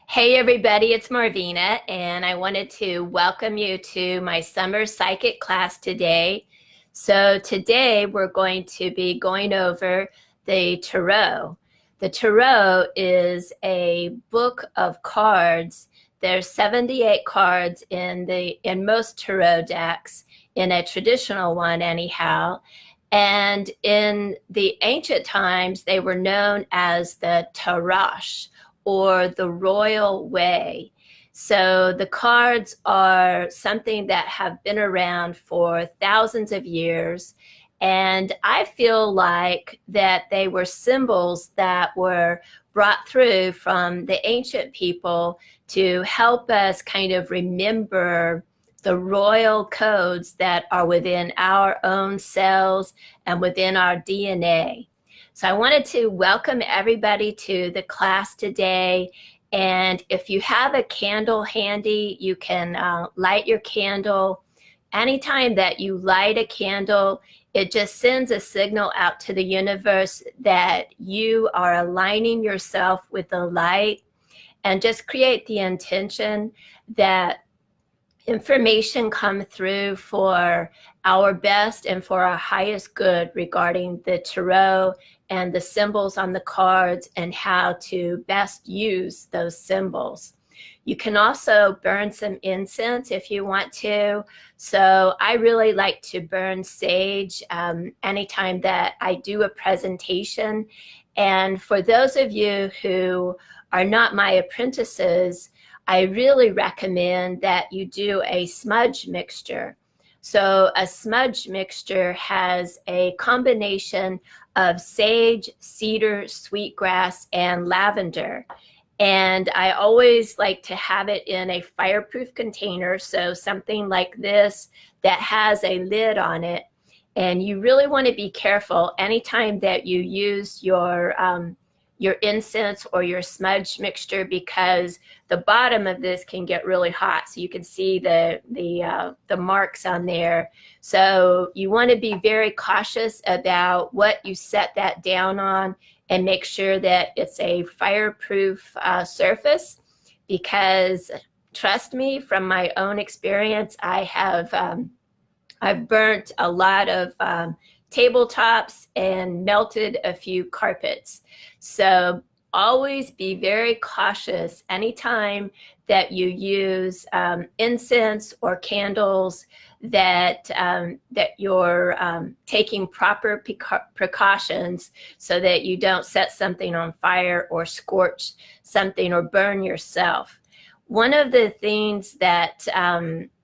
Hey everybody, it's Marvina, and I wanted to welcome you to my summer psychic class today. So today we're going to be going over the Tarot. The Tarot is a book of cards. There's 78 cards in most Tarot decks, in a traditional one anyhow. And in the ancient times, they were known as the Tarot or the royal way. So the cards are something that have been around for thousands of years. And I feel like that they were symbols that were brought through from the ancient people to help us kind of remember the royal codes that are within our own cells and within our DNA. So I wanted to welcome everybody to the class today. And if you have a candle handy, you can light your candle. Anytime that you light a candle, it just sends a signal out to the universe that you are aligning yourself with the light, and just create the intention that information come through for our best and for our highest good regarding the tarot and the symbols on the cards and how to best use those symbols. You can also burn some incense if you want to. So I really like to burn sage anytime that I do a presentation. And for those of you who are not my apprentices, I really recommend that you do a smudge mixture. So a smudge mixture has a combination of sage, cedar, sweetgrass, and lavender. And I always like to have it in a fireproof container, so something like this that has a lid on it. And you really want to be careful anytime that you use your incense or your smudge mixture, because the bottom of this can get really hot. So you can see the marks on there. So you want to be very cautious about what you set that down on, and make sure that it's a fireproof surface, because trust me, from my own experience, I've burnt a lot of tabletops and melted a few carpets. So always be very cautious anytime that you use incense or candles, that you're taking proper precautions so that you don't set something on fire or scorch something or burn yourself. One of the things that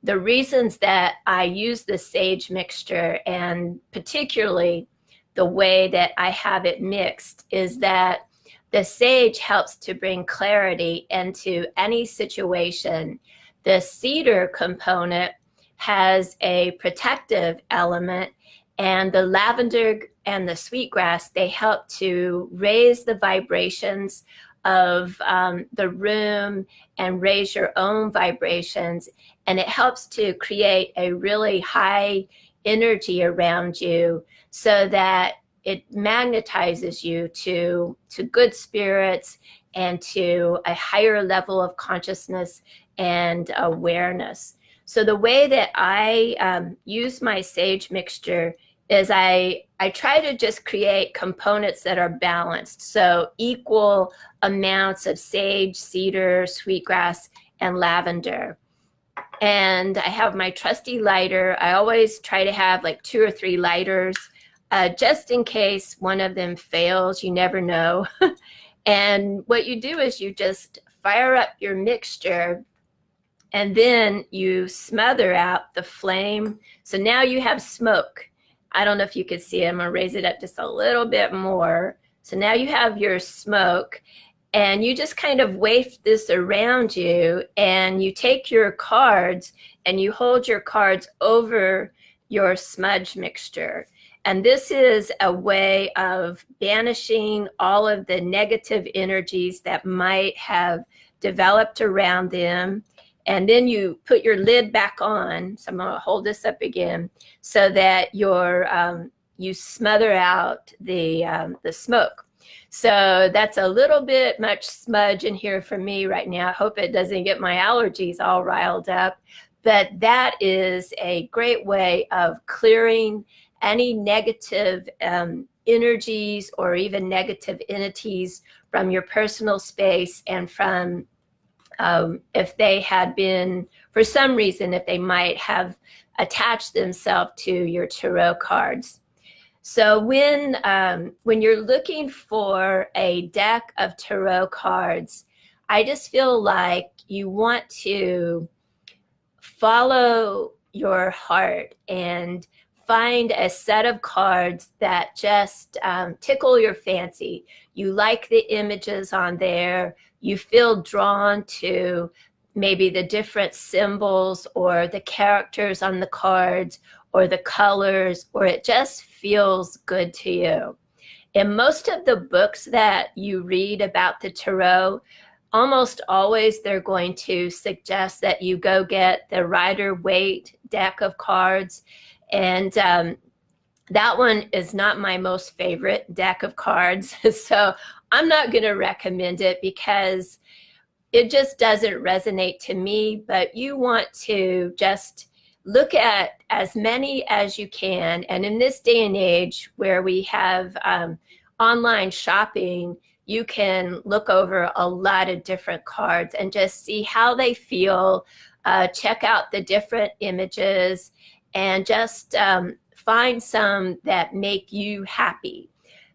the reasons that I use the sage mixture, and particularly the way that I have it mixed, is that the sage helps to bring clarity into any situation. The cedar component has a protective element, and the lavender and the sweetgrass, they help to raise the vibrations of the room and raise your own vibrations. And it helps to create a really high energy around you, so that it magnetizes you to good spirits and to a higher level of consciousness and awareness. So the way that I use my sage mixture is I try to just create components that are balanced. So equal amounts of sage, cedar, sweetgrass, and lavender. And I have my trusty lighter. I always try to have like 2 or 3 lighters, just in case one of them fails. You never know. And what you do is you just fire up your mixture, and then you smother out the flame. So now you have smoke. I don't know if you can see it. I'm going to raise it up just a little bit more. So now you have your smoke, and you just kind of waft this around you, and you take your cards and you hold your cards over your smudge mixture. And this is a way of banishing all of the negative energies that might have developed around them. And then you put your lid back on. So I'm going to hold this up again, so that you smother out the smoke. So that's a little bit much smudge in here for me right now. I hope it doesn't get my allergies all riled up. But that is a great way of clearing any negative energies or even negative entities from your personal space, and from if they had been, for some reason, if they might have attached themselves to your tarot cards. So when you're looking for a deck of tarot cards, I just feel like you want to follow your heart and find a set of cards that just tickle your fancy. You like the images on there. You feel drawn to maybe the different symbols or the characters on the cards or the colors, or it just feels good to you. In most of the books that you read about the tarot, almost always they're going to suggest that you go get the Rider-Waite deck of cards. And that one is not my most favorite deck of cards. So I'm not going to recommend it because it just doesn't resonate to me. But you want to just look at as many as you can. And in this day and age where we have online shopping, you can look over a lot of different cards and just see how they feel, check out the different images, and just find some that make you happy.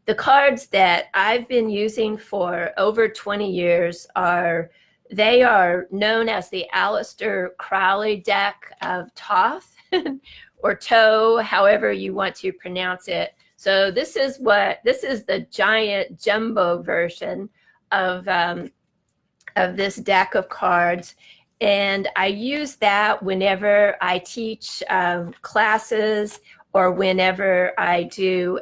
The cards that I've been using for over 20 years are known as the Aleister Crowley deck of Thoth or Toe, however you want to pronounce it. So this is the giant jumbo version of this deck of cards. And I use that whenever I teach classes, or whenever I do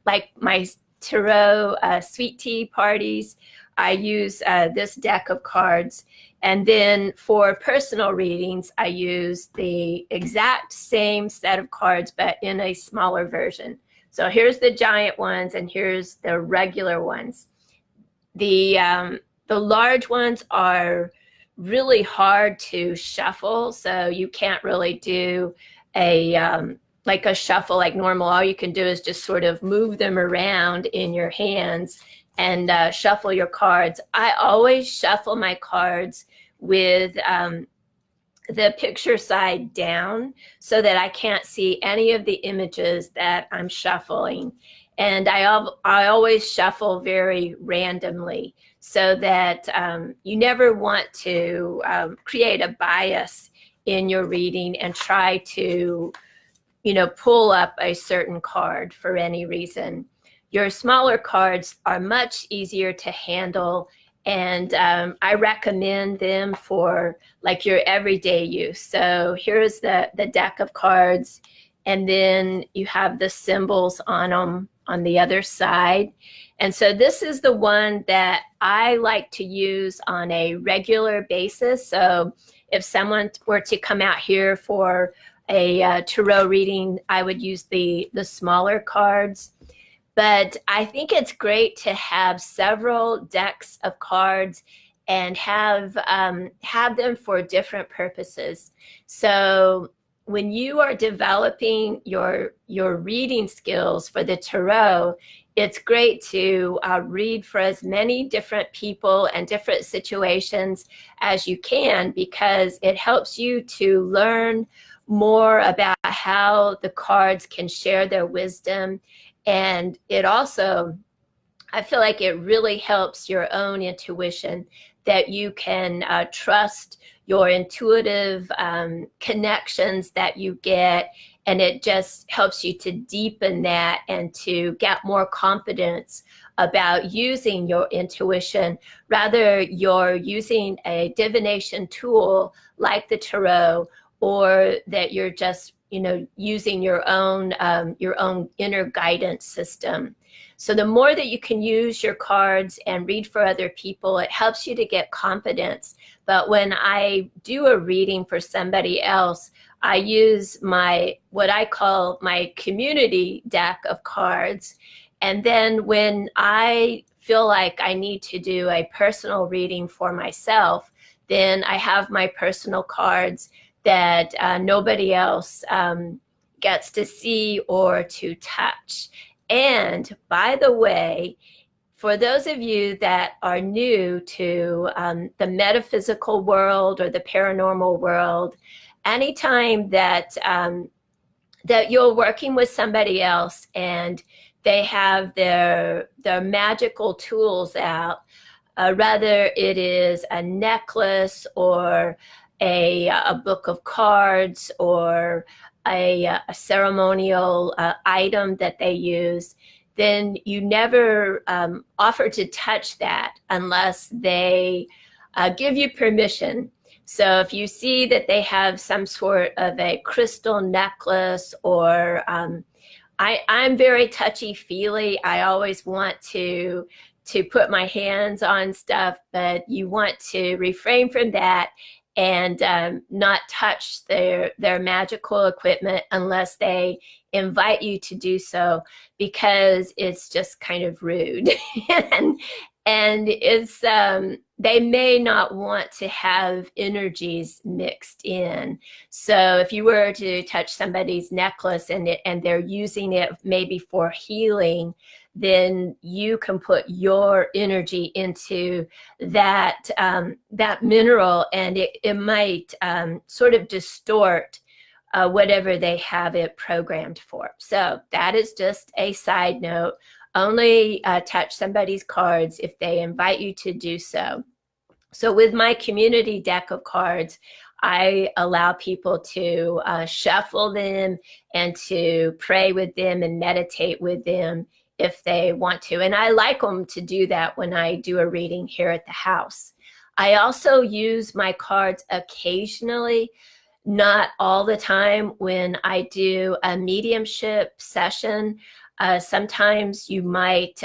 like my tarot sweet tea parties. I use this deck of cards. And then for personal readings, I use the exact same set of cards, but in a smaller version. So here's the giant ones, and here's the regular ones. The large ones are really hard to shuffle, so you can't really do like a shuffle like normal. All you can do is just sort of move them around in your hands and shuffle your cards. I always shuffle my cards with the picture side down so that I can't see any of the images that I'm shuffling. And I always shuffle very randomly so that you never want to create a bias in your reading and try to, pull up a certain card for any reason. Your smaller cards are much easier to handle, and I recommend them for like your everyday use. So here's the deck of cards, and then you have the symbols on them on the other side. And so this is the one that I like to use on a regular basis. So if someone were to come out here for a tarot reading, I would use the smaller cards. But I think it's great to have several decks of cards and have them for different purposes. So when you are developing your reading skills for the tarot, it's great to read for as many different people and different situations as you can, because it helps you to learn more about how the cards can share their wisdom. And it also, I feel like it really helps your own intuition, that you can trust your intuitive connections that you get. And it just helps you to deepen that and to get more confidence about using your intuition, rather you're using a divination tool like the tarot, or that you're just using your own inner guidance system. So the more that you can use your cards and read for other people, it helps you to get confidence. But when I do a reading for somebody else, I use what I call my community deck of cards. And then when I feel like I need to do a personal reading for myself, then I have my personal cards that nobody else gets to see or to touch. And by the way, for those of you that are new to the metaphysical world or the paranormal world, anytime that you're working with somebody else and they have their magical tools out, whether it is a necklace or a book of cards or a ceremonial item that they use, then you never offer to touch that unless they give you permission. So if you see that they have some sort of a crystal necklace or I'm very touchy-feely. I always want to put my hands on stuff, but you want to refrain from that and not touch their magical equipment unless they invite you to do so, because it's just kind of rude. and it's they may not want to have energies mixed in. So if you were to touch somebody's necklace and they're using it maybe for healing, then you can put your energy into that that mineral, and it might sort of distort whatever they have it programmed for. So that is just a side note. Only touch somebody's cards if they invite you to do so. So with my community deck of cards, I allow people to shuffle them and to pray with them and meditate with them if they want to. And I like them to do that when I do a reading here at the house. I also use my cards occasionally, not all the time, when I do a mediumship session. Sometimes you might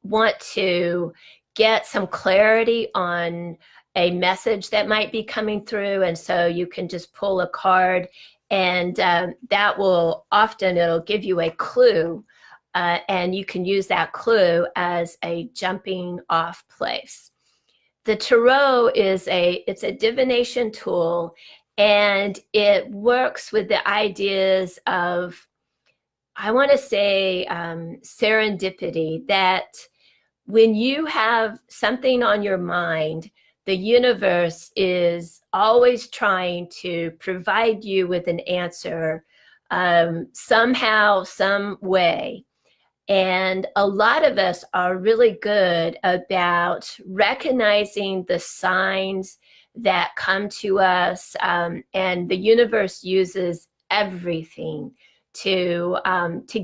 want to get some clarity on a message that might be coming through, and so you can just pull a card, and that will often, it'll give you a clue, and you can use that clue as a jumping off place. The Tarot it's a divination tool, and it works with the ideas of, I want to say, serendipity, that when you have something on your mind, the universe is always trying to provide you with an answer somehow, some way. And a lot of us are really good about recognizing the signs that come to us, and the universe uses everything to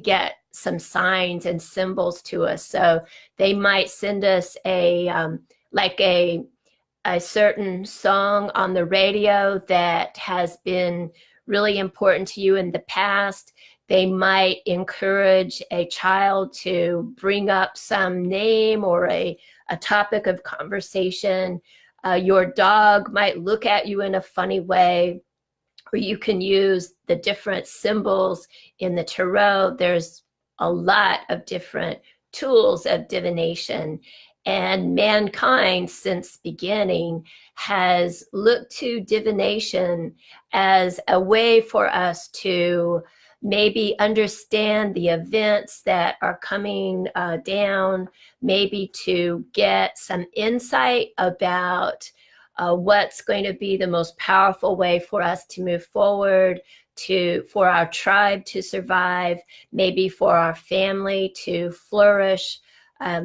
get some signs and symbols to us. So they might send us like a certain song on the radio that has been really important to you in the past. They might encourage a child to bring up some name or a topic of conversation. Your dog might look at you in a funny way, or you can use the different symbols in the Tarot. There's a lot of different tools of divination, and mankind since beginning has looked to divination as a way for us to maybe understand the events that are coming down, maybe to get some insight about what's going to be the most powerful way for us to move forward, for our tribe to survive, maybe for our family to flourish,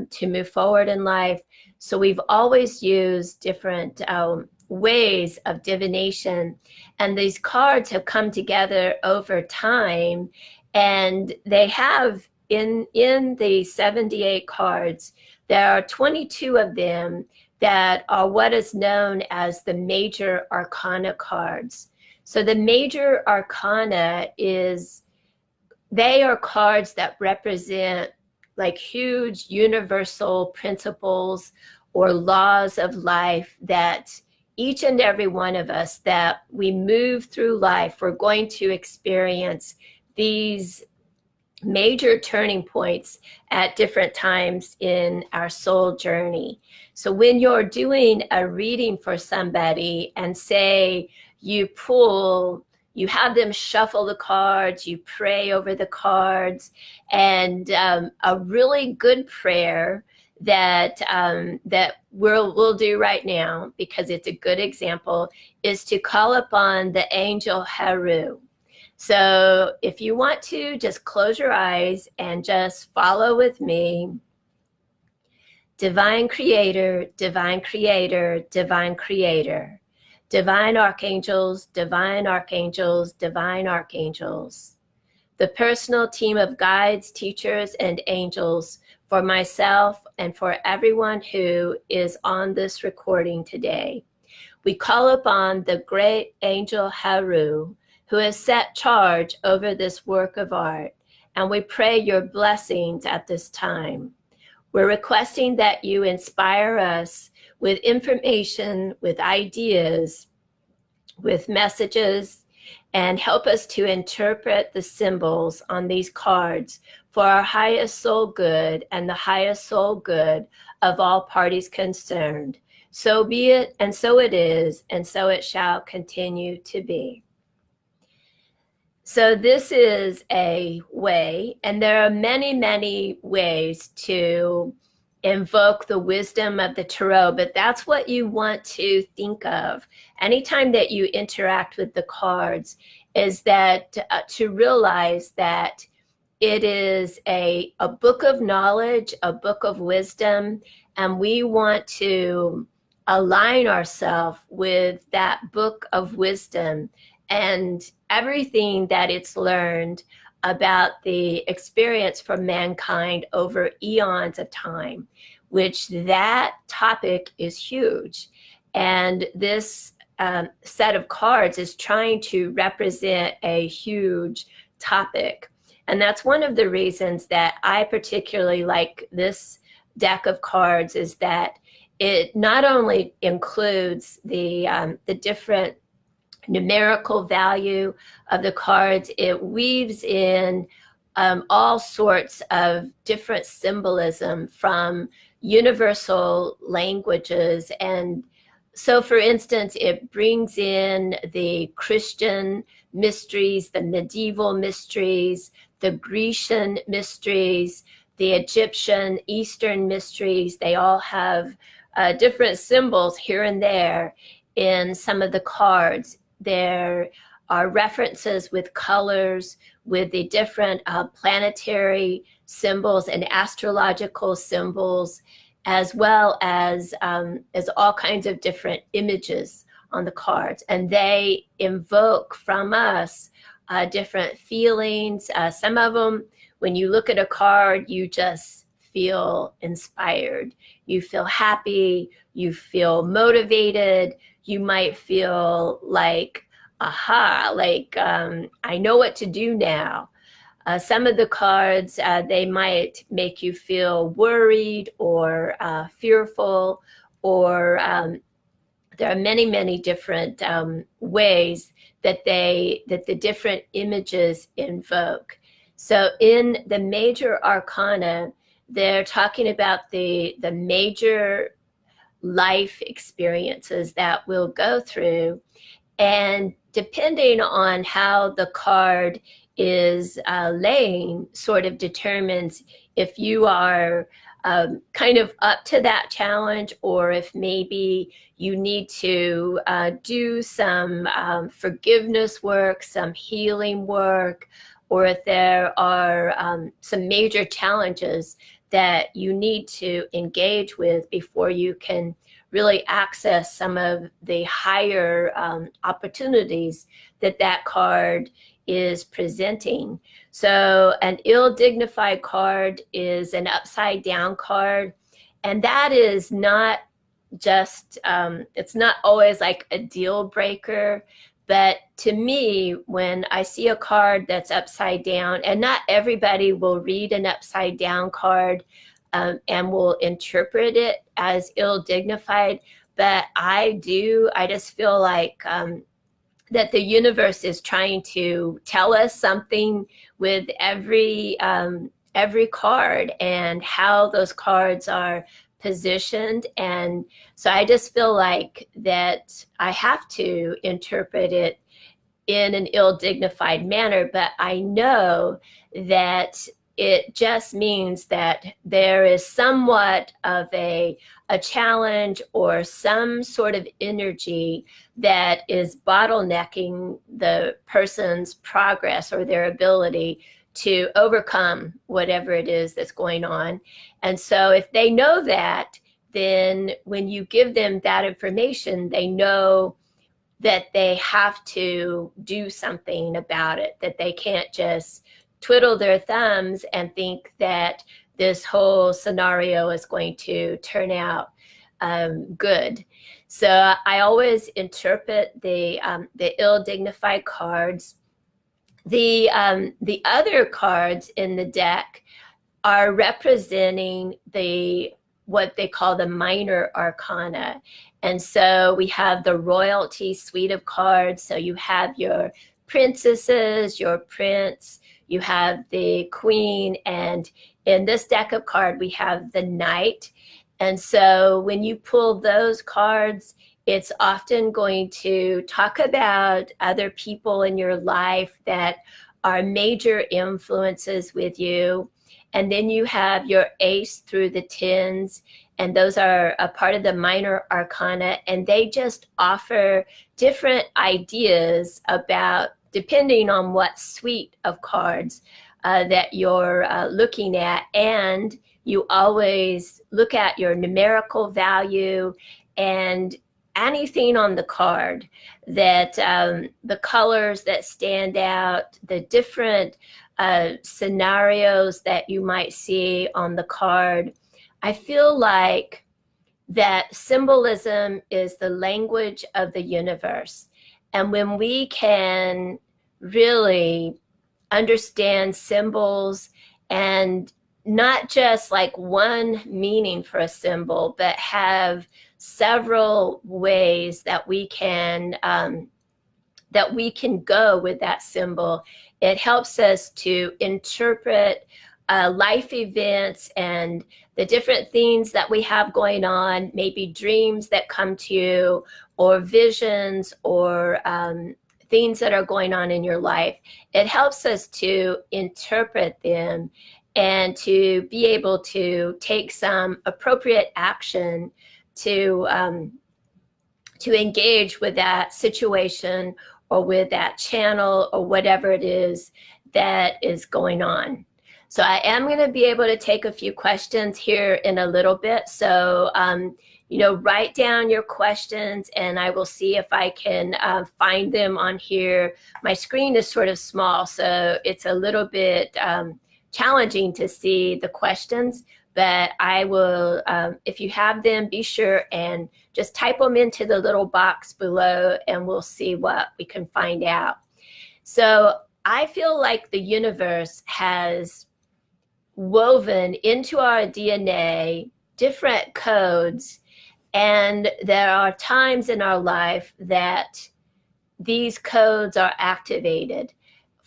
to move forward in life. So we've always used different ways of divination, and these cards have come together over time, and they have in the 78 cards, there are 22 of them that are what is known as the major arcana cards. So the major arcana they are cards that represent like huge universal principles or laws of life that each and every one of us, that we move through life, we're going to experience these major turning points at different times in our soul journey. So when you're doing a reading for somebody and say you have them shuffle the cards, you pray over the cards, and a really good prayer that we'll do right now, because it's a good example, is to call upon the angel Heru. So if you want to, just close your eyes and just follow with me. Divine Creator, Divine Creator, Divine Creator. Divine Archangels, Divine Archangels, Divine Archangels. The personal team of guides, teachers, and angels for myself and for everyone who is on this recording today. We call upon the great angel Heru, who has set charge over this work of art, and we pray your blessings at this time. We're requesting that you inspire us with information, with ideas, with messages, and help us to interpret the symbols on these cards for our highest soul good and the highest soul good of all parties concerned. So be it, and so it is, and so it shall continue to be. So this is a way, and there are many, many ways to invoke the wisdom of the tarot, but that's what you want to think of anytime that you interact with the cards, is that to realize that it is a book of knowledge, a book of wisdom, and we want to align ourselves with that book of wisdom and everything that it's learned about the experience for mankind over eons of time, which that topic is huge. And this set of cards is trying to represent a huge topic. And that's one of the reasons that I particularly like this deck of cards, is that it not only includes the different numerical value of the cards, it weaves in all sorts of different symbolism from universal languages. And so, for instance, it brings in the Christian mysteries, the medieval mysteries, the Grecian mysteries, the Egyptian, Eastern mysteries. They all have different symbols here and there in some of the cards. There are references with colors, with the different planetary symbols and astrological symbols, as well as all kinds of different images on the cards. And they invoke from us different feelings. Some of them, when you look at a card, you just feel inspired. You feel happy. You feel motivated. You might feel like, aha, like I know what to do now. Some of the cards, they might make you feel worried or fearful, or there are many, many different ways that the different images invoke. So in the major arcana, they're talking about the major life experiences that we'll go through. And depending on how the card is laying, sort of determines if you are kind of up to that challenge, or if maybe you need to do some forgiveness work, some healing work, or if there are some major challenges that you need to engage with before you can really access some of the higher opportunities that card is presenting. So an ill-dignified card is an upside down card, and that is not just, it's not always like a deal breaker, but to me, when I see a card that's upside down, and not everybody will read an upside down card and will interpret it as ill-dignified, but I do. I just feel like that the universe is trying to tell us something with every card and how those cards are positioned. And so I just feel like that I have to interpret it in an ill-dignified manner, but I know that it just means that there is somewhat of a challenge or some sort of energy that is bottlenecking the person's progress or their ability to overcome whatever it is that's going on. And so if they know that, then when you give them that information, they know that they have to do something about it, that they can't just twiddle their thumbs and think that this whole scenario is going to turn out good. So I always interpret the ill-dignified cards. The other cards in the deck are representing what they call the minor arcana. And so we have the royalty suite of cards. So you have your princesses, your prince, you have the queen, and in this deck of cards, we have the knight. And so when you pull those cards, it's often going to talk about other people in your life that are major influences with you. And then you have your ace through the tens, and those are a part of the minor arcana, and they just offer different ideas about, depending on what suite of cards that you're looking at. And you always look at your numerical value and anything on the card that the colors that stand out, the different scenarios that you might see on the card. I feel like that symbolism is the language of the universe. And when we can really understand symbols and not just like one meaning for a symbol, but have several ways that we can go with that symbol, it helps us to interpret life events and the different things that we have going on, maybe dreams that come to you, or visions, or things that are going on in your life. It helps us to interpret them and to be able to take some appropriate action to engage with that situation or with that channel or whatever it is that is going on. So I am going to be able to take a few questions here in a little bit. So, write down your questions and I will see if I can find them on here. My screen is sort of small, so it's a little bit challenging to see the questions, but I will, if you have them, be sure and just type them into the little box below and we'll see what we can find out. So I feel like the universe has woven into our DNA different codes, and there are times in our life that these codes are activated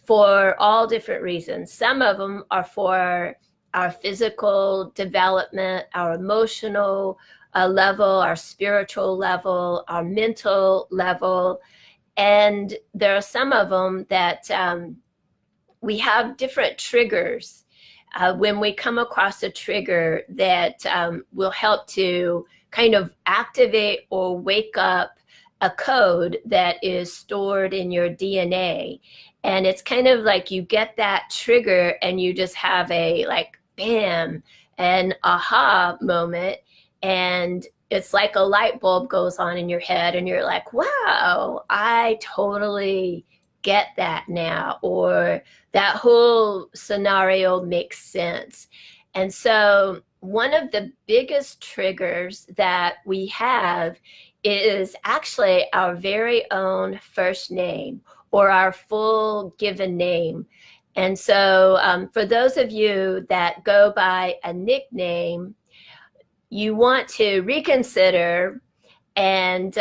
for all different reasons. Some of them are for our physical development, our emotional level, our spiritual level, our mental level. And there are some of them that we have different triggers. When we come across a trigger that will help to kind of activate or wake up a code that is stored in your DNA. And it's kind of like you get that trigger and you just have a like, bam, an aha moment. And it's like a light bulb goes on in your head and you're like, wow, I totally get that now, or that whole scenario makes sense. And so one of the biggest triggers that we have is actually our very own first name or our full given name. And so for those of you that go by a nickname, you want to reconsider and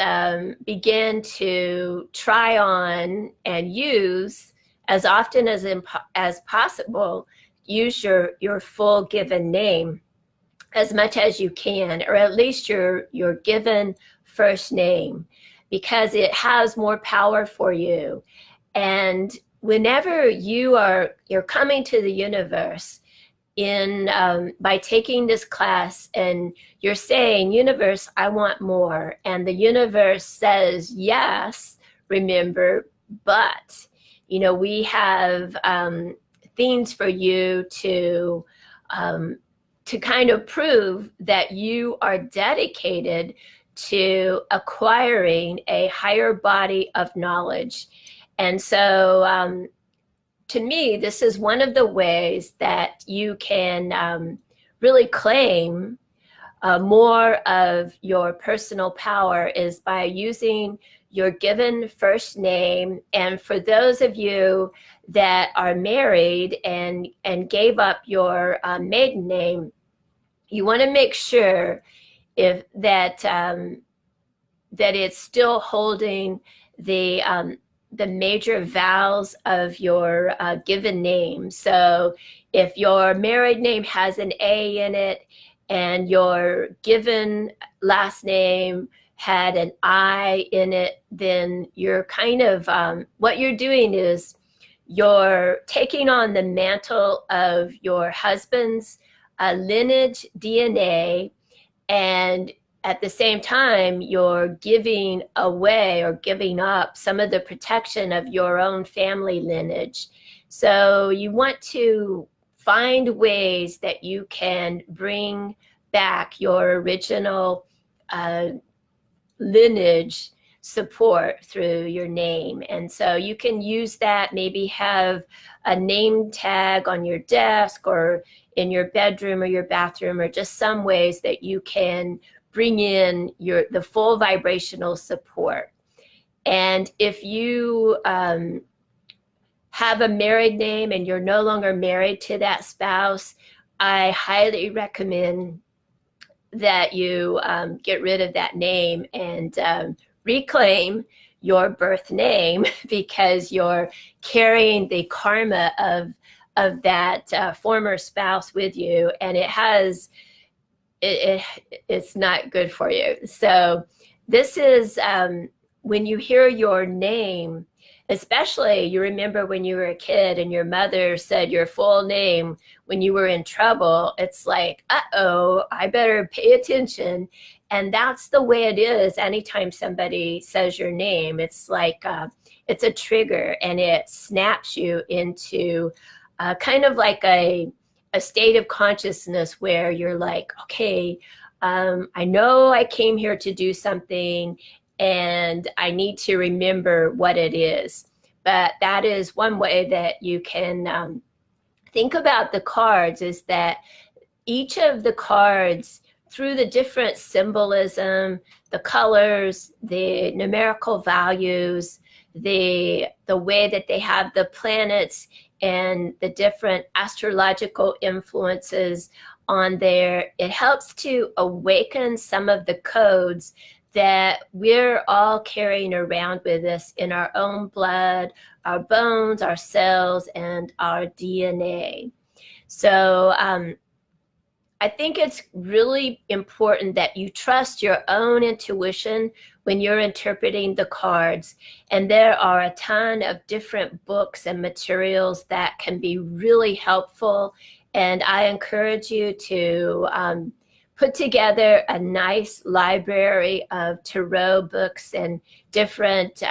begin to try on and use as often as possible. Use your full given name as much as you can, or at least your given first name, because it has more power for you. And whenever you're coming to the universe in by taking this class, and you're saying, universe, I want more, and the universe says yes, remember, but we have things for you to kind of prove that you are dedicated to acquiring a higher body of knowledge. And so to me, this is one of the ways that you can really claim more of your personal power, is by using your given first name. And for those of you that are married and gave up your maiden name, you want to make sure if that it's still holding the major vowels of your given name. So if your married name has an A in it and your given last name had an I in it, then you're kind of, what you're doing is you're taking on the mantle of your husband's lineage DNA, and at the same time, you're giving away or giving up some of the protection of your own family lineage. So you want to find ways that you can bring back your original lineage support through your name. And so you can use that, maybe have a name tag on your desk or in your bedroom or your bathroom, or just some ways that you can bring in the full vibrational support. And if you have a married name and you're no longer married to that spouse, I highly recommend that you get rid of that name and reclaim your birth name, because you're carrying the karma of that former spouse with you, and it's not good for you. So this is when you hear your name, especially you remember when you were a kid and your mother said your full name when you were in trouble, it's like, uh-oh, I better pay attention. And that's the way it is anytime somebody says your name. It's like it's a trigger, and it snaps you into kind of like a state of consciousness where you're like, okay, I know I came here to do something, and I need to remember what it is. But that is one way that you can think about the cards, is that each of the cards, through the different symbolism, the colors, the numerical values, the way that they have the planets and the different astrological influences on there, it helps to awaken some of the codes that we're all carrying around with us in our own blood, our bones, our cells, and our DNA. So I think it's really important that you trust your own intuition when you're interpreting the cards. And there are a ton of different books and materials that can be really helpful. And I encourage you to put together a nice library of tarot books and different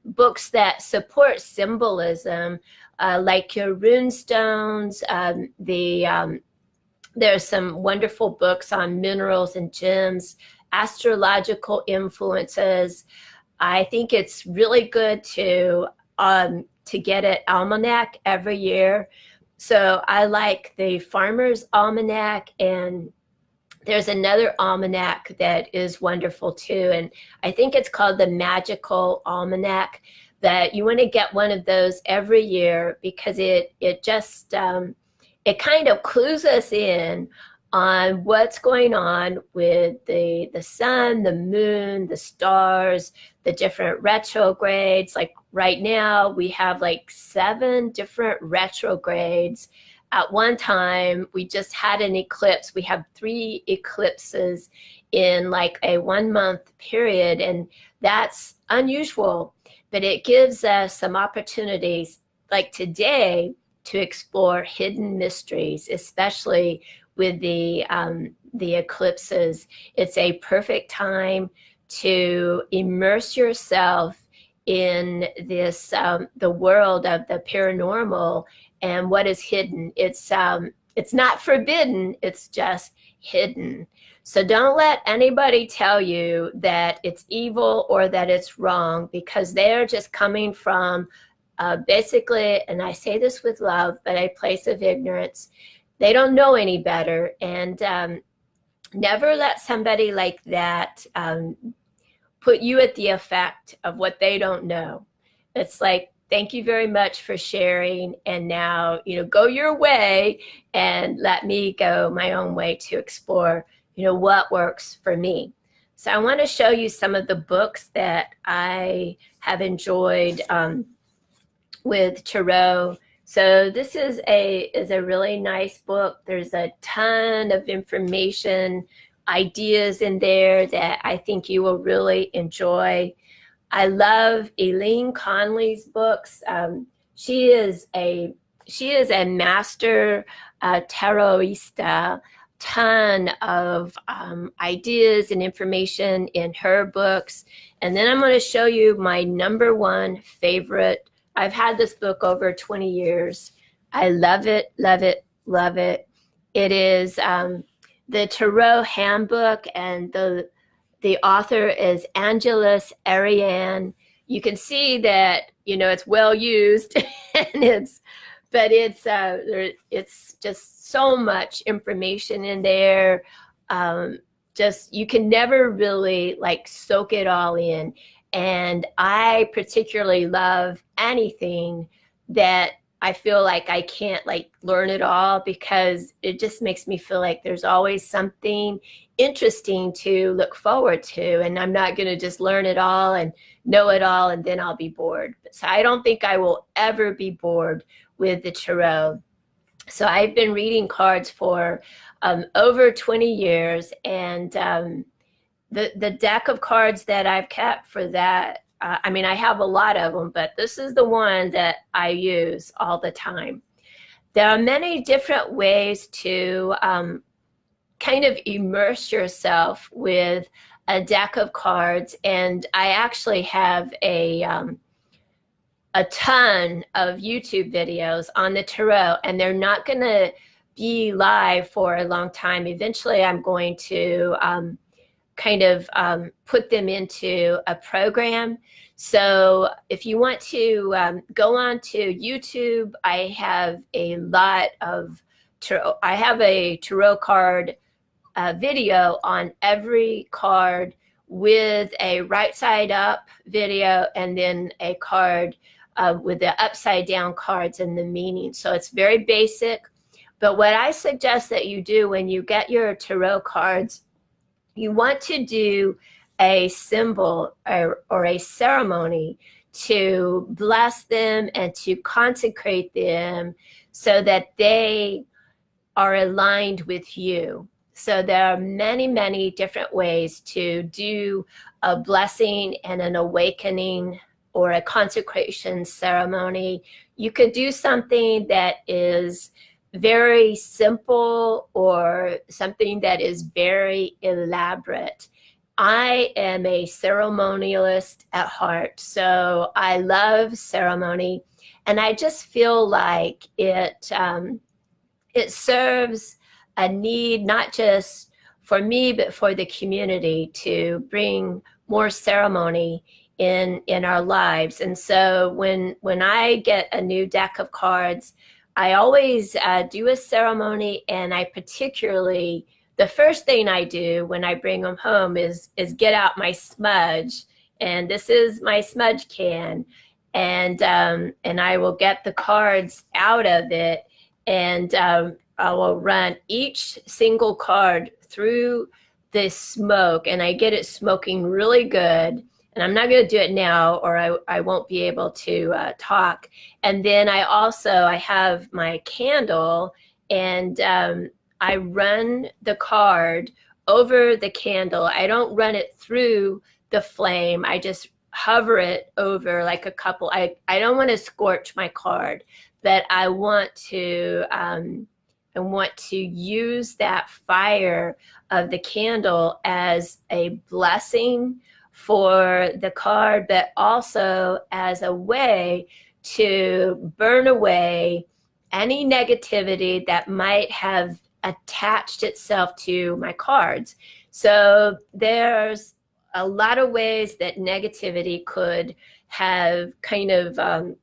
books that support symbolism, like your rune stones, there's some wonderful books on minerals and gems, astrological influences. I think it's really good to get an almanac every year. So I like the Farmer's Almanac, and there's another almanac that is wonderful too. And I think it's called the Magical Almanac. That you want to get one of those every year, because it just it kind of clues us in on what's going on with the sun, the moon, the stars, the different retrogrades. Like right now, we have like 7 different retrogrades. At one time, we just had an eclipse. We have 3 eclipses in like a 1-month period, and that's unusual, but it gives us some opportunities like today to explore hidden mysteries, especially with the eclipses. It's a perfect time to immerse yourself in this the world of the paranormal and what is hidden. It's not forbidden, it's just hidden. So don't let anybody tell you that it's evil or that it's wrong, because they're just coming from basically, and I say this with love, but a place of ignorance. They don't know any better. And never let somebody like that put you at the effect of what they don't know. It's like, thank you very much for sharing. And now, go your way and let me go my own way to explore, what works for me. So I want to show you some of the books that I have enjoyed with tarot. So this is a really nice book. There's a ton of information, ideas in there that I think you will really enjoy. I love Eileen Conley's books. She is a master tarotista. Ton of ideas and information in her books. And then I'm going to show you my #1 favorite. I've had this book over 20 years. I love it, love it, love it. It is the Tarot Handbook, and the author is Angeles Ariane. You can see that, it's well used, and it's just so much information in there. Just, you can never really like soak it all in. And I particularly love anything that I feel like I can't like learn it all, because it just makes me feel like there's always something interesting to look forward to, and I'm not going to just learn it all and know it all and then I'll be bored. So I don't think I will ever be bored with the tarot. So I've been reading cards for over 20 years, and the deck of cards that I've kept for that, I have a lot of them, but this is the one that I use all the time. There are many different ways to kind of immerse yourself with a deck of cards, and I actually have a ton of YouTube videos on the tarot, and they're not going to be live for a long time. Eventually, I'm going to put them into a program. So if you want to go on to YouTube, I have a lot of tarot. I have a tarot card video on every card, with a right side up video, and then a card with the upside down cards and the meaning. So it's very basic. But what I suggest that you do when you get your tarot cards, you want to do a symbol or a ceremony to bless them and to consecrate them so that they are aligned with you. So there are many, many different ways to do a blessing and an awakening or a consecration ceremony. You could do something that is very simple or something that is very elaborate. I am a ceremonialist at heart, so I love ceremony, and I just feel like it serves a need, not just for me, but for the community, to bring more ceremony in our lives. And so when I get a new deck of cards, I always do a ceremony, and I particularly, the first thing I do when I bring them home is get out my smudge, and this is my smudge can, and I will get the cards out of it, and I will run each single card through this smoke, and I get it smoking really good. And I'm not going to do it now, or I won't be able to talk. And then I have my candle, and I run the card over the candle. I don't run it through the flame. I just hover it over like a couple. I don't want to scorch my card, but I want to use that fire of the candle as a blessing for the card, but also as a way to burn away any negativity that might have attached itself to my cards. So there's a lot of ways that negativity could have kind of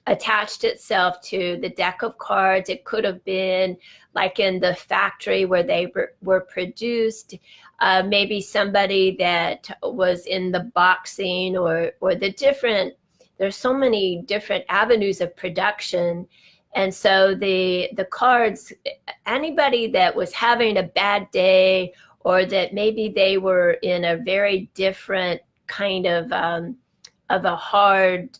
attached itself to the deck of cards. It could have been like in the factory where they were produced. Maybe somebody that was in the boxing or the different, there's so many different avenues of production. And so the cards, anybody that was having a bad day, or that maybe they were in a very different kind of a hard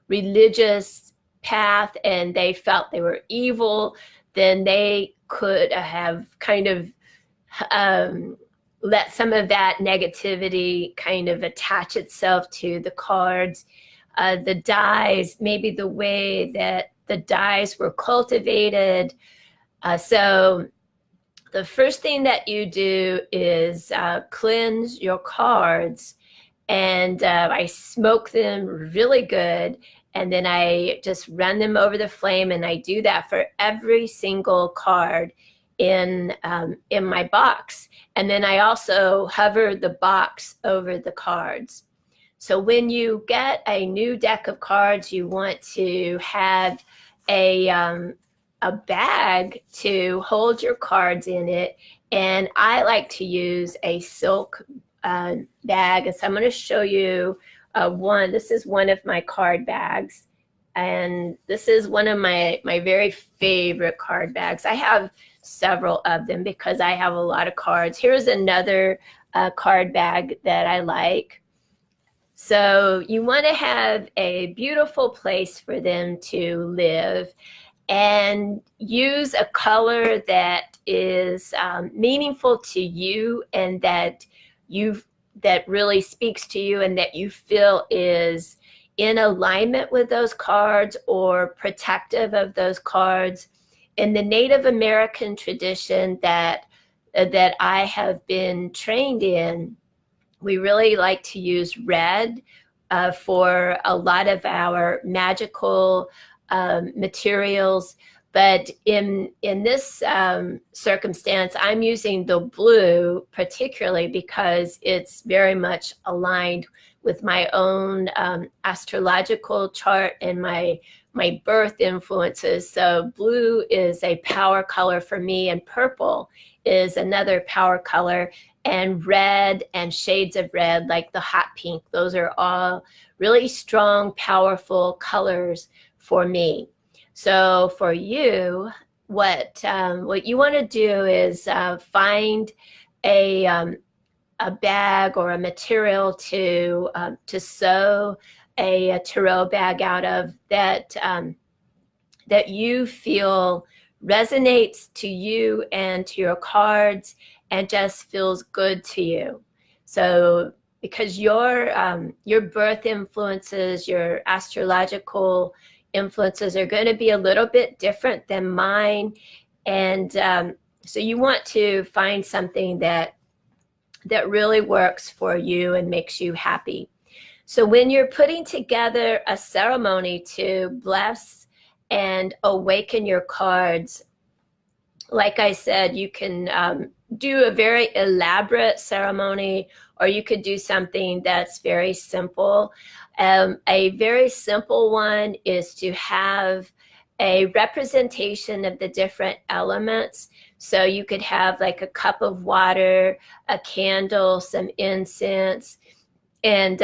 religious path, and they felt they were evil, then they could have kind of let some of that negativity kind of attach itself to the cards. The dies, maybe the way that the dies were cultivated. So the first thing that you do is cleanse your cards, and I smoke them really good, and then I just run them over the flame, and I do that for every single card in my box. And then I also hover the box over the cards. So when you get a new deck of cards, you want to have a bag to hold your cards in it. And I like to use a silk bag. So I'm going to show you one. This is one of my card bags. And this is one of my very favorite card bags. I have several of them because I have a lot of cards. Here's another card bag that I like. So you want to have a beautiful place for them to live, and use a color that is meaningful to you, and that really speaks to you, and that you feel is in alignment with those cards or protective of those cards. In the Native American tradition that I have been trained in, we really like to use red for a lot of our magical materials. But in this circumstance, I'm using the blue particularly because it's very much aligned with my own astrological chart and my birth influences. So blue is a power color for me, and purple is another power color, and red and shades of red like the hot pink, those are all really strong, powerful colors for me. So for you, what you want to do is find a bag or a material to sew a tarot bag out of that you feel resonates to you and to your cards and just feels good to you. So because your birth influences, your astrological influences are going to be a little bit different than mine, and so you want to find something that really works for you and makes you happy. So when you're putting together a ceremony to bless and awaken your cards, like I said, you can do a very elaborate ceremony, or you could do something that's very simple. A very simple one is to have a representation of the different elements. So you could have like a cup of water, a candle, some incense, and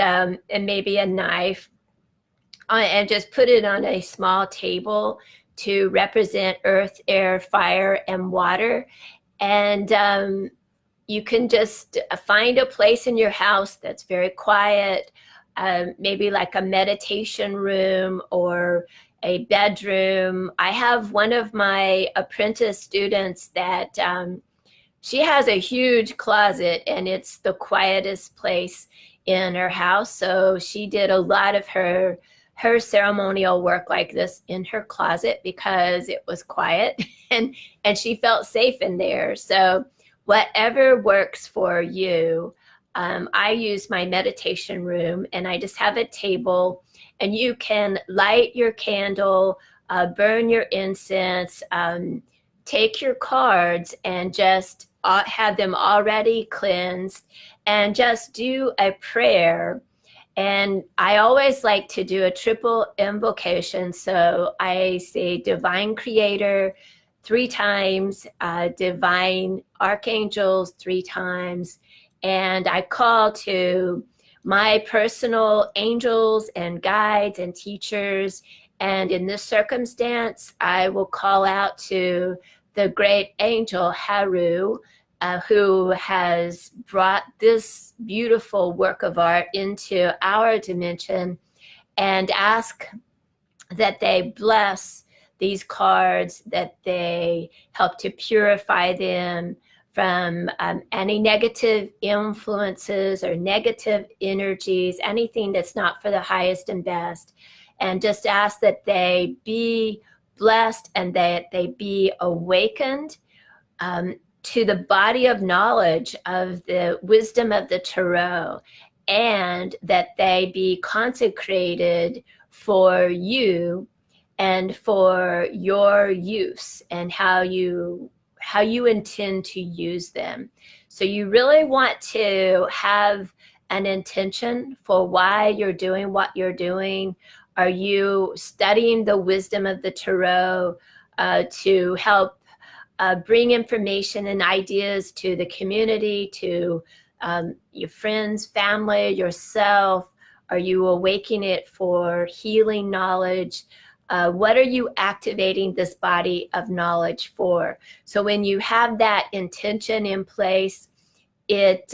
maybe a knife, and just put it on a small table to represent earth, air, fire, and water. And you can just find a place in your house that's very quiet, maybe like a meditation room or a bedroom. I have one of my apprentice students that she has a huge closet, and it's the quietest place in her house. So she did a lot of her ceremonial work like this in her closet because it was quiet and she felt safe in there. So whatever works for you. I use my meditation room, and I just have a table, and you can light your candle, burn your incense, take your cards and just have them already cleansed, and just do a prayer. And I always like to do a triple invocation. So I say Divine Creator 3 times, Divine Archangels 3 times, and I call to my personal angels and guides and teachers. And in this circumstance, I will call out to the great angel Haru, who has brought this beautiful work of art into our dimension, and ask that they bless these cards, that they help to purify them from any negative influences or negative energies, anything that's not for the highest and best, and just ask that they be blessed and that they be awakened to the body of knowledge of the wisdom of the Tarot, and that they be consecrated for you and for your use and how you intend to use them. So you really want to have an intention for why you're doing what you're doing. Are you studying the wisdom of the Tarot to help bring information and ideas to the community, to your friends, family, yourself? Are you awakening it for healing knowledge? What are you activating this body of knowledge for? So when you have that intention in place, it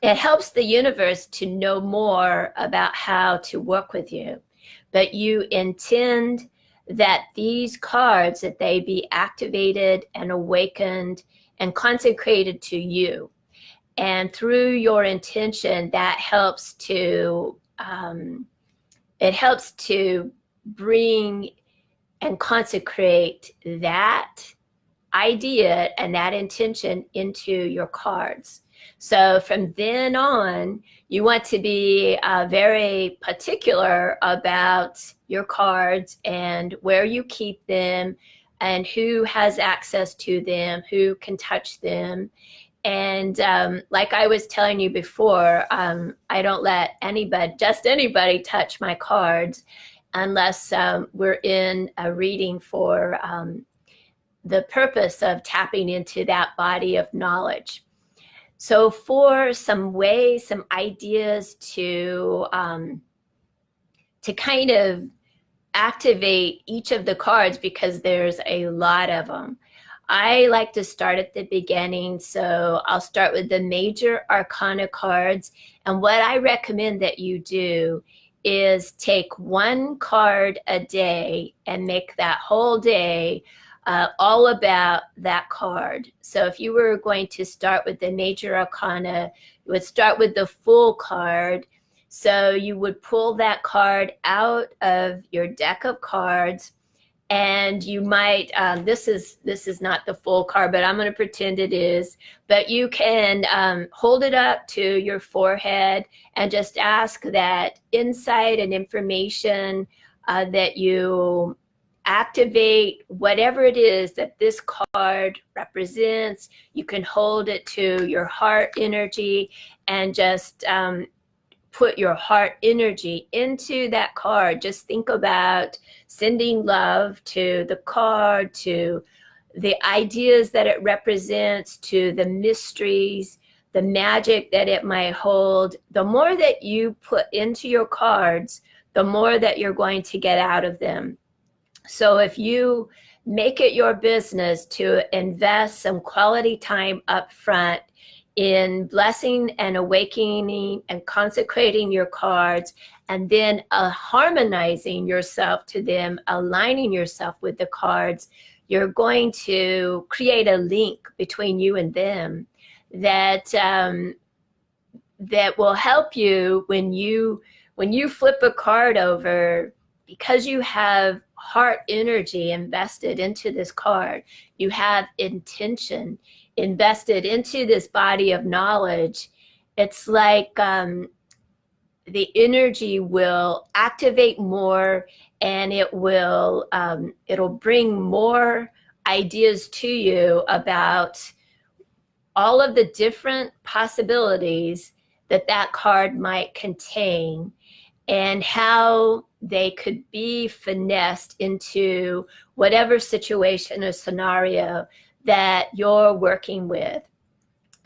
helps the universe to know more about how to work with you. But you intend that these cards, that they be activated and awakened and consecrated to you. And through your intention, that helps to bring and consecrate that idea and that intention into your cards. So from then on, you want to be very particular about your cards and where you keep them and who has access to them, who can touch them. And like I was telling you before, I don't let anybody touch my cards unless we're in a reading for the purpose of tapping into that body of knowledge. So for some ways, some ideas to kind of activate each of the cards, because there's a lot of them, I like to start at the beginning. So I'll start with the major arcana cards. And what I recommend that you do is take 1 card a day and make that whole day all about that card. So if you were going to start with the major arcana, you would start with the full card. So you would pull that card out of your deck of cards, and you might, this is not the full card, but I'm going to pretend it is. But you can hold it up to your forehead and just ask that insight and information that you activate whatever it is that this card represents. You can hold it to your heart energy and just put your heart energy into that card. Just think about sending love to the card, to the ideas that it represents, to the mysteries, the magic that it might hold. The more that you put into your cards, the more that you're going to get out of them. So if you make it your business to invest some quality time up front in blessing and awakening and consecrating your cards, and then harmonizing yourself to them, aligning yourself with the cards, you're going to create a link between you and them that that will help you when you flip a card over, because you have heart energy invested into this card, you have intention invested into this body of knowledge. It's like the energy will activate more, and it'll bring more ideas to you about all of the different possibilities that that card might contain, and how they could be finessed into whatever situation or scenario that you're working with.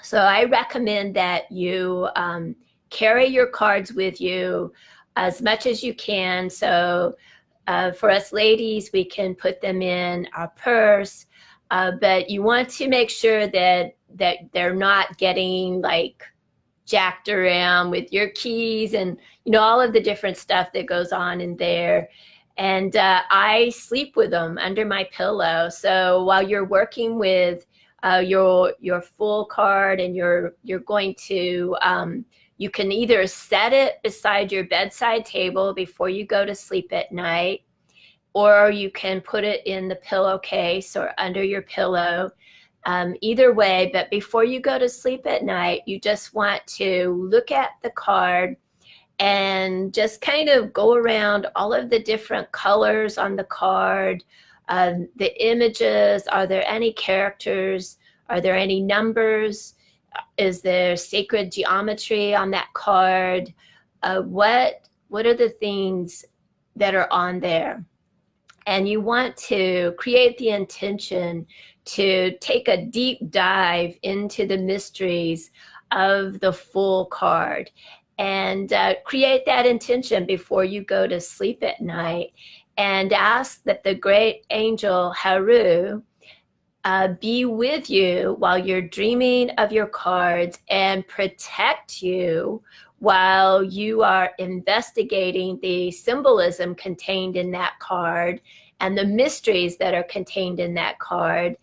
So I recommend that you carry your cards with you as much as you can. So for us ladies, we can put them in our purse, but you want to make sure that they're not getting like jacked around with your keys and all of the different stuff that goes on in there. And I sleep with them under my pillow. So while you're working with your full card, and you're going to you can either set it beside your bedside table before you go to sleep at night, or you can put it in the pillowcase or under your pillow. Either way, but before you go to sleep at night, you just want to look at the card and just kind of go around all of the different colors on the card, the images. Are there any characters? Are there any numbers? Is there sacred geometry on that card? What are the things that are on there? And you want to create the intention to take a deep dive into the mysteries of the full card, and create that intention before you go to sleep at night, and ask that the great angel Haru be with you while you're dreaming of your cards, and protect you while you are investigating the symbolism contained in that card and the mysteries that are contained in that card,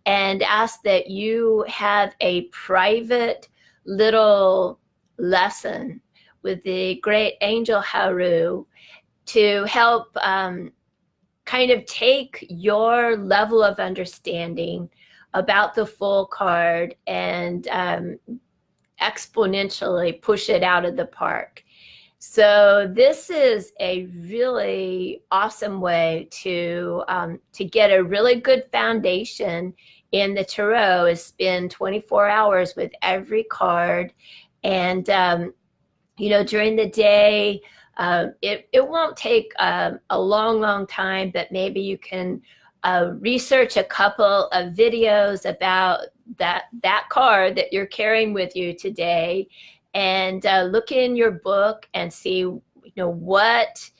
and ask that you have a private little lesson with the great angel Haru to help kind of take your level of understanding about the full card and exponentially push it out of the park. So this is a really awesome way to get a really good foundation in the tarot, is spend 24 hours with every card. And during the day, it won't take a long time, but maybe you can research a couple of videos about that card that you're carrying with you today, and look in your book and see what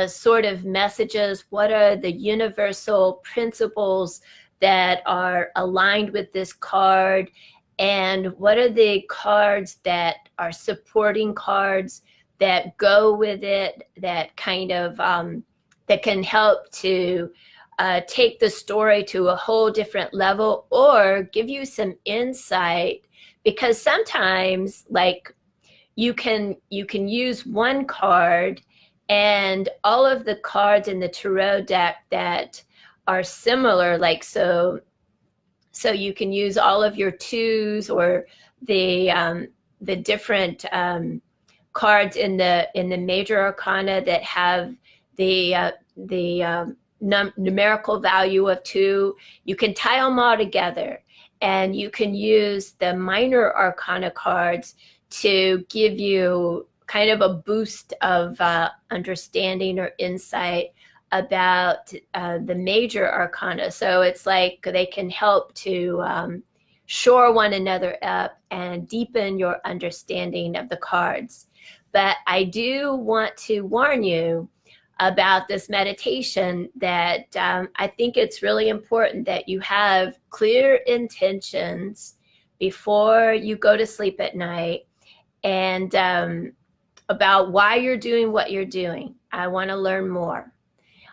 sort of messages, what are the universal principles that are aligned with this card, and what are the cards that are supporting cards that go with it, that kind of that can help to take the story to a whole different level, or give you some insight. Because sometimes, like, you can use one card, and all of the cards in the tarot deck that are similar, like so you can use all of your twos, or the different cards in the major arcana that have the numerical value of 2. You can tie them all together, and you can use the minor arcana cards to give you kind of a boost of understanding or insight about the major arcana. So it's like they can help to shore one another up and deepen your understanding of the cards. But I do want to warn you, about this meditation that I think it's really important that you have clear intentions before you go to sleep at night, and about why you're doing what you're doing. I want to learn more.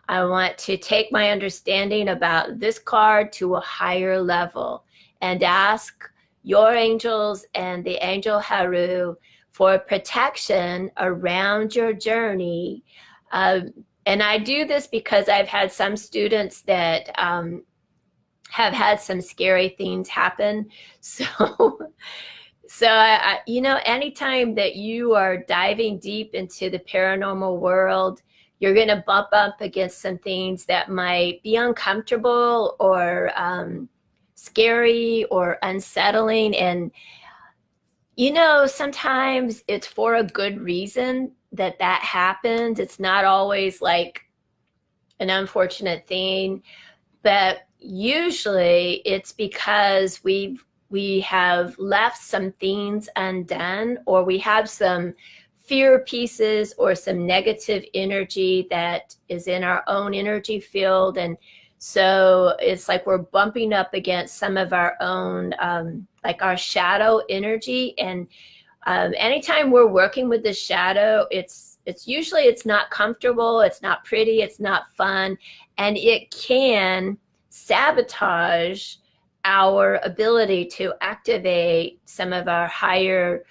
I want to take my understanding about this card to a higher level and ask your angels and the angel Haru for protection around your journey. And I do this because I've had some students that have had some scary things happen. So anytime that you are diving deep into the paranormal world, you're going to bump up against some things that might be uncomfortable or scary or unsettling. And, sometimes it's for a good reason that happens. It's not always like an unfortunate thing, but usually it's because we have left some things undone, or we have some fear pieces or some negative energy that is in our own energy field. And so it's like we're bumping up against some of our own, like our shadow energy. And anytime we're working with the shadow, it's usually it's not comfortable, it's not pretty, it's not fun, and it can sabotage our ability to activate some of our higher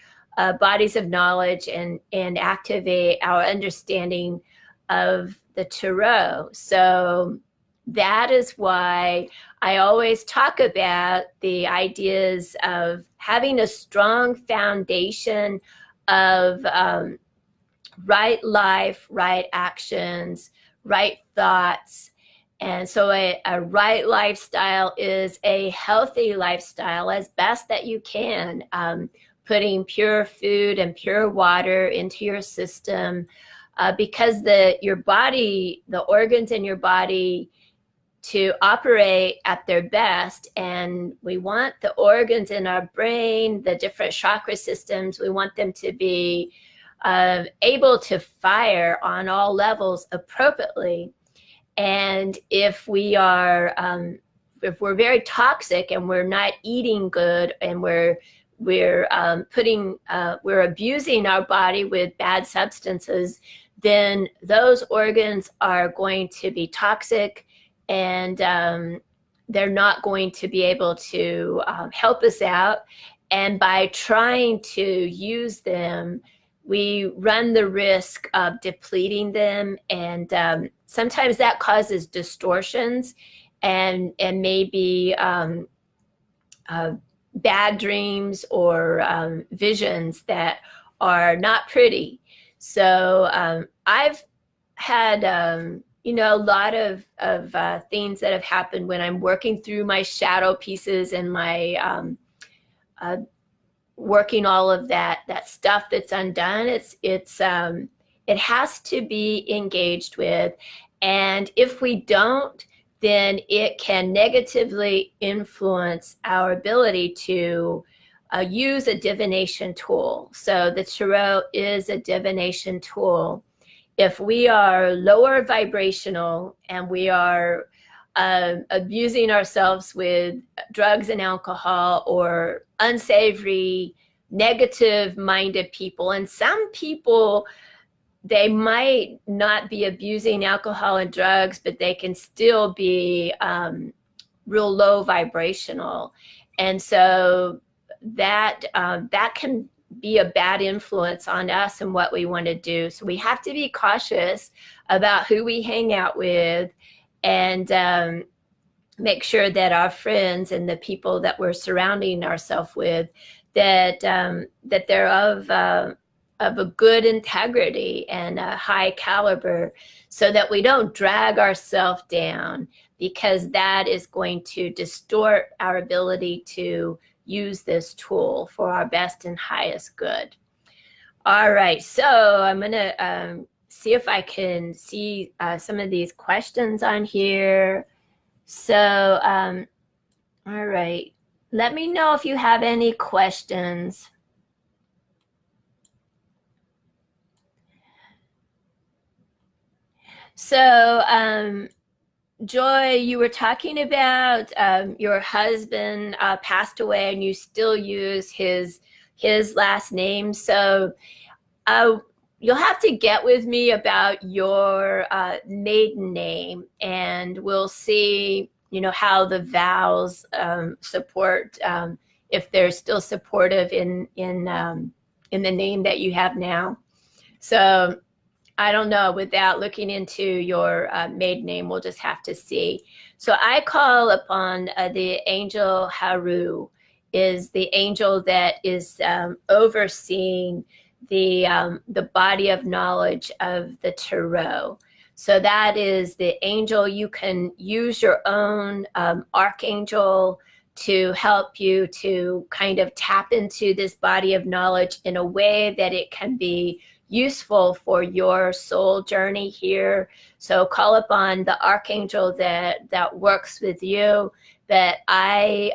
bodies of knowledge and activate our understanding of the Tarot. So that is why I always talk about the ideas of having a strong foundation of right life, right actions, right thoughts. And so a right lifestyle is a healthy lifestyle as best that you can, putting pure food and pure water into your system, because your body, the organs in your body, to operate at their best. And we want the organs in our brain, the different chakra systems, we want them to be able to fire on all levels appropriately. And if we are, if we're very toxic and we're not eating good, and we're abusing our body with bad substances, then those organs are going to be toxic, and they're not going to be able to help us out. And by trying to use them, we run the risk of depleting them, and sometimes that causes distortions and maybe bad dreams or visions that are not pretty. So I've had a lot of things that have happened when I'm working through my shadow pieces and my working all of that stuff that's undone. It has to be engaged with, and if we don't, then it can negatively influence our ability to use a divination tool. So the Tarot is a divination tool. If we are lower vibrational and we are abusing ourselves with drugs and alcohol, or unsavory, negative-minded people, and some people, they might not be abusing alcohol and drugs, but they can still be real low vibrational. And so that can be a bad influence on us and what we want to do. So we have to be cautious about who we hang out with, and make sure that our friends and the people that we're surrounding ourselves with, that they're of a good integrity and a high caliber, so that we don't drag ourselves down, because that is going to distort our ability to use this tool for our best and highest good. All right, so I'm going to see if I can see some of these questions on here. So, all right, let me know if you have any questions. So, Joy, you were talking about your husband passed away, and you still use his last name. So, uh, you'll have to get with me about your maiden name, and we'll see, how the vows support, if they're still supportive in the name that you have now. So I don't know. Without looking into your maiden name, we'll just have to see. So I call upon the angel Haru, is the angel that is overseeing the body of knowledge of the Tarot. So that is the angel. You can use your own archangel to help you to kind of tap into this body of knowledge in a way that it can be useful for your soul journey here. So call upon the archangel that works with you. That I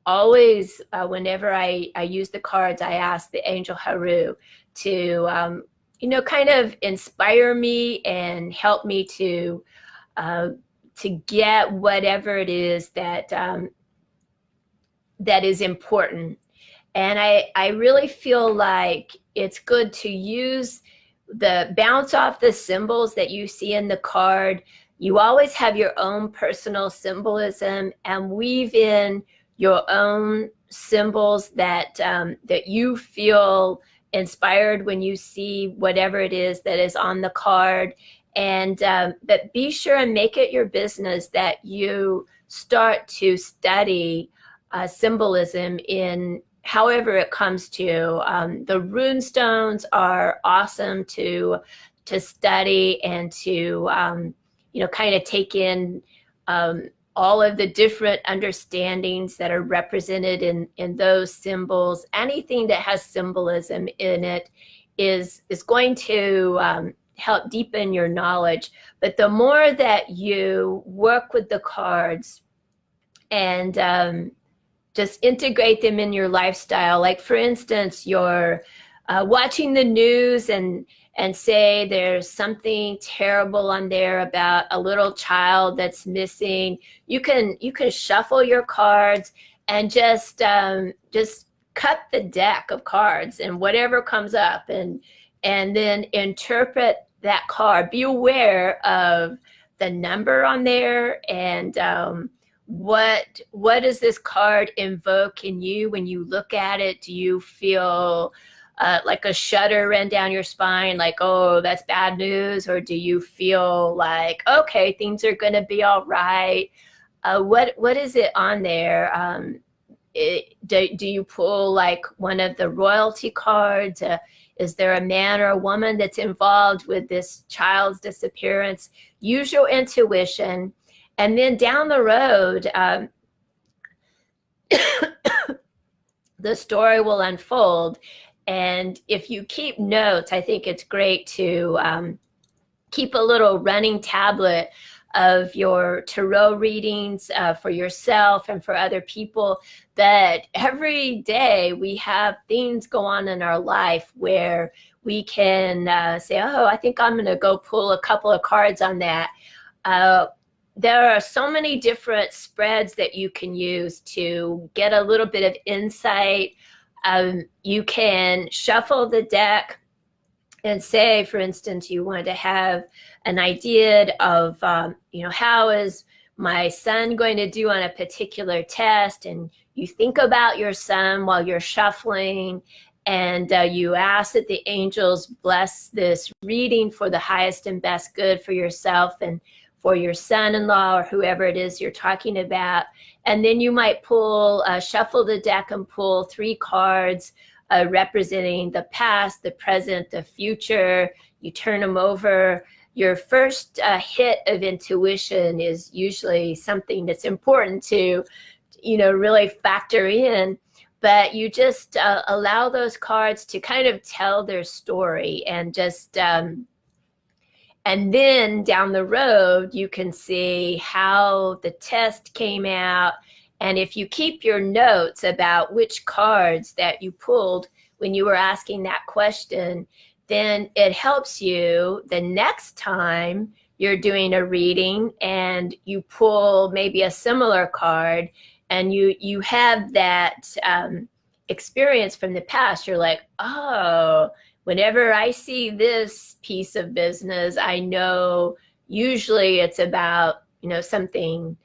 always, whenever I use the cards, I ask the angel Haru to kind of inspire me and help me to get whatever it is that is important. And I really feel like it's good to bounce off the symbols that you see in the card. You always have your own personal symbolism, and weave in your own symbols that you feel inspired when you see whatever it is that is on the card. And but be sure and make it your business that you start to study symbolism in however it comes to you. The rune stones are awesome to study and to kind of take in all of the different understandings that are represented in those symbols. Anything that has symbolism in it is going to help deepen your knowledge. But the more that you work with the cards and just integrate them in your lifestyle. Like, for instance, you're watching the news and say there's something terrible on there about a little child that's missing. You can shuffle your cards and just cut the deck of cards and whatever comes up, and then interpret that card. Be aware of the number on there, and what does this card invoke in you when you look at it? Do you feel like a shudder ran down your spine, like, oh, that's bad news? Or do you feel like, okay, things are going to be all right? What is it on there? Do you pull like one of the royalty cards? Is there a man or a woman that's involved with this child's disappearance? Use your intuition. And then down the road, the story will unfold. And if you keep notes, I think it's great to keep a little running tablet of your tarot readings for yourself and for other people. That every day we have things go on in our life where we can say, oh, I think I'm going to go pull a couple of cards on that. There are so many different spreads that you can use to get a little bit of insight. You can shuffle the deck and say, for instance, you want to have an idea of, how is my son going to do on a particular test? And you think about your son while you're shuffling, and you ask that the angels bless this reading for the highest and best good for yourself and for your son-in-law or whoever it is you're talking about. And then you might shuffle the deck and pull 3 cards representing the past, the present, the future. You turn them over. Your first hit of intuition is usually something that's important to, really factor in. But you just allow those cards to kind of tell their story, and just and then down the road, you can see how the test came out. And if you keep your notes about which cards that you pulled when you were asking that question, then it helps you the next time you're doing a reading and you pull maybe a similar card and you have that experience from the past. You're like, oh, whenever I see this piece of business, I know usually it's about, something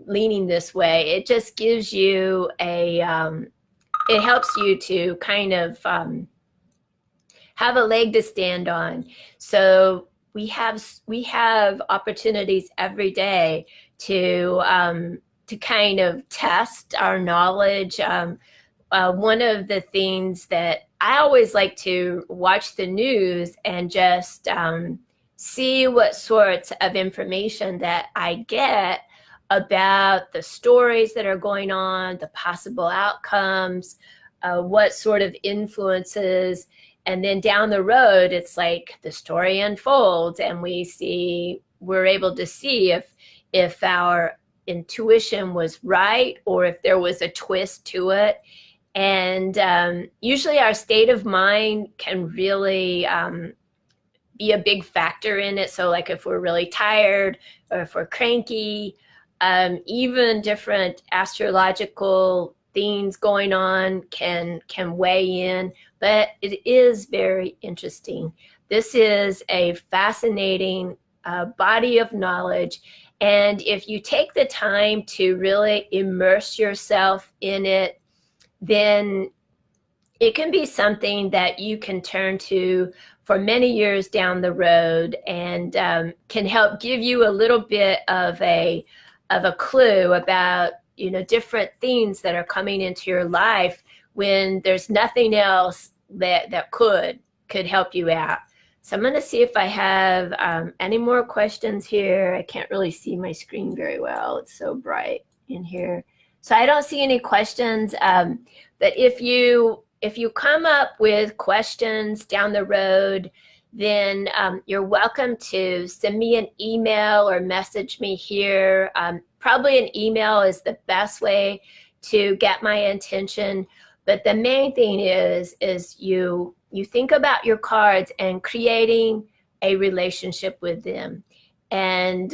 leaning this way. It just gives you it helps you to kind of have a leg to stand on. So we have opportunities every day to kind of test our knowledge. One of the things that I always like to watch the news and just see what sorts of information that I get about the stories that are going on, the possible outcomes, what sort of influences. And then down the road, it's like the story unfolds and we're able to see if our intuition was right or if there was a twist to it. And usually our state of mind can really be a big factor in it. So like if we're really tired or if we're cranky, even different astrological things going on can weigh in, but it is very interesting. This is a fascinating body of knowledge. And if you take the time to really immerse yourself in it, then it can be something that you can turn to for many years down the road and can help give you a little bit of a clue about different things that are coming into your life when there's nothing else that could help you out. So I'm going to see if I have any more questions here. I can't really see my screen very well. It's so bright in here. So I don't see any questions. But if you come up with questions down the road, then you're welcome to send me an email or message me here. Probably an email is the best way to get my attention. But the main thing is you think about your cards and creating a relationship with them. And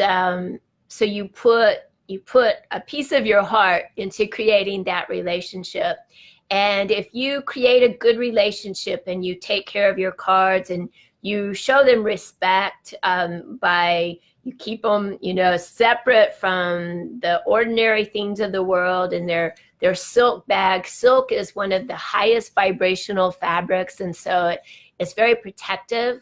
so you put a piece of your heart into creating that relationship. And if you create a good relationship and you take care of your cards and you show them respect by you keep them, separate from the ordinary things of the world and their silk bag. Silk is one of the highest vibrational fabrics, and so it's very protective.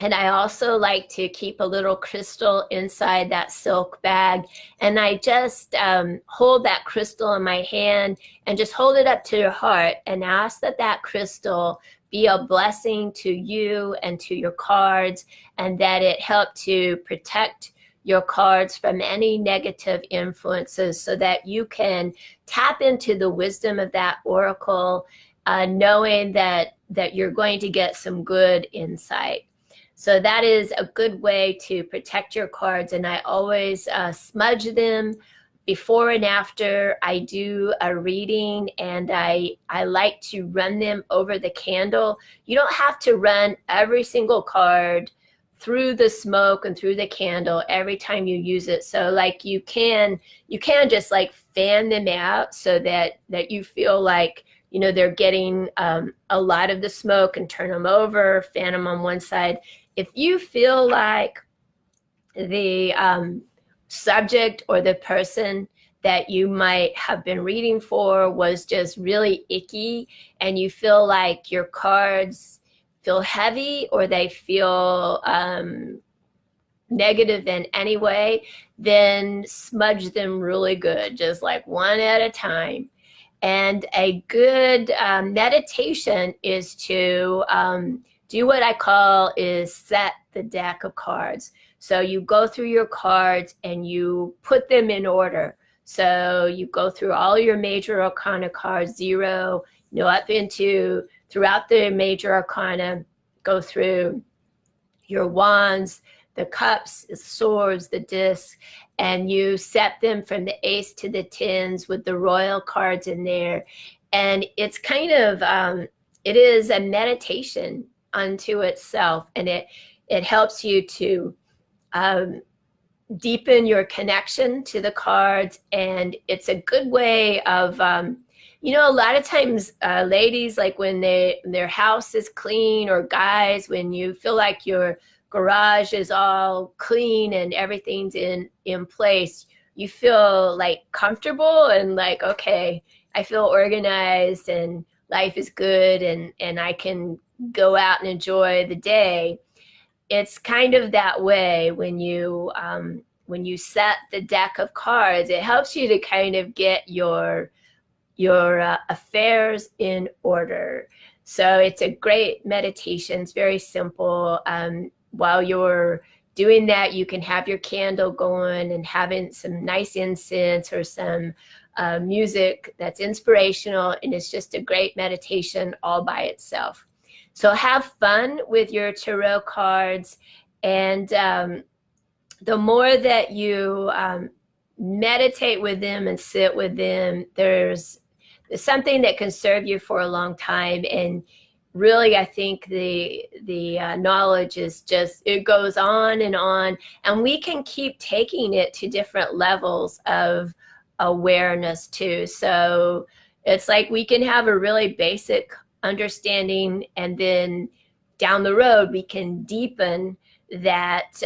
And I also like to keep a little crystal inside that silk bag. And I just hold that crystal in my hand and just hold it up to your heart and ask that crystal be a blessing to you and to your cards, and that it help to protect your cards from any negative influences so that you can tap into the wisdom of that oracle, knowing that you're going to get some good insight. So that is a good way to protect your cards. And I always smudge them before and after I do a reading, and I like to run them over the candle. You don't have to run every single card through the smoke and through the candle every time you use it. So like you can just like fan them out so that you feel like they're getting a lot of the smoke, and turn them over, fan them on one side. If you feel like the subject or the person that you might have been reading for was just really icky, and you feel like your cards feel heavy or they feel negative in any way, then smudge them really good, just like one at a time. And a good meditation is to do what I call is set the deck of cards. So you go through your cards and you put them in order. So you go through all your major arcana cards, 0, up into throughout the major arcana, go through your wands, the cups, the swords, the discs, and you set them from the ace to the tens with the royal cards in there. And it's kind of, it is a meditation unto itself, and it helps you to um, deepen your connection to the cards, and it's a good way of a lot of times ladies, like when their house is clean, or guys, when you feel like your garage is all clean and everything's in place, you feel like comfortable and like, okay, I feel organized and life is good, and I can go out and enjoy the day. It's kind of that way when you set the deck of cards. It helps you to kind of get your affairs in order. So it's a great meditation. It's very simple. While you're doing that, you can have your candle going and having some nice incense or some music that's inspirational, and it's just a great meditation all by itself. So have fun with your tarot cards, and the more that you meditate with them and sit with them, there's something that can serve you for a long time. And really, I think the knowledge is just, it goes on, and we can keep taking it to different levels of awareness too. So it's like we can have a really basic understanding, and then down the road we can deepen that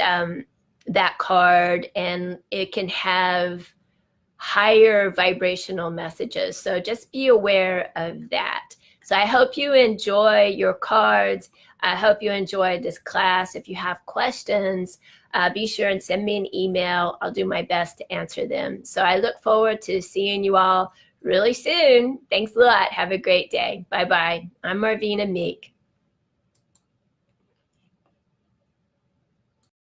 that card, and it can have higher vibrational messages. So just be aware of that. So I hope you enjoy your cards. I hope you enjoyed this class. If you have questions, be sure and send me an email. I'll do my best to answer them. So I look forward to seeing you all really soon. Thanks a lot. Have a great day. Bye-bye. I'm Marvina Meek.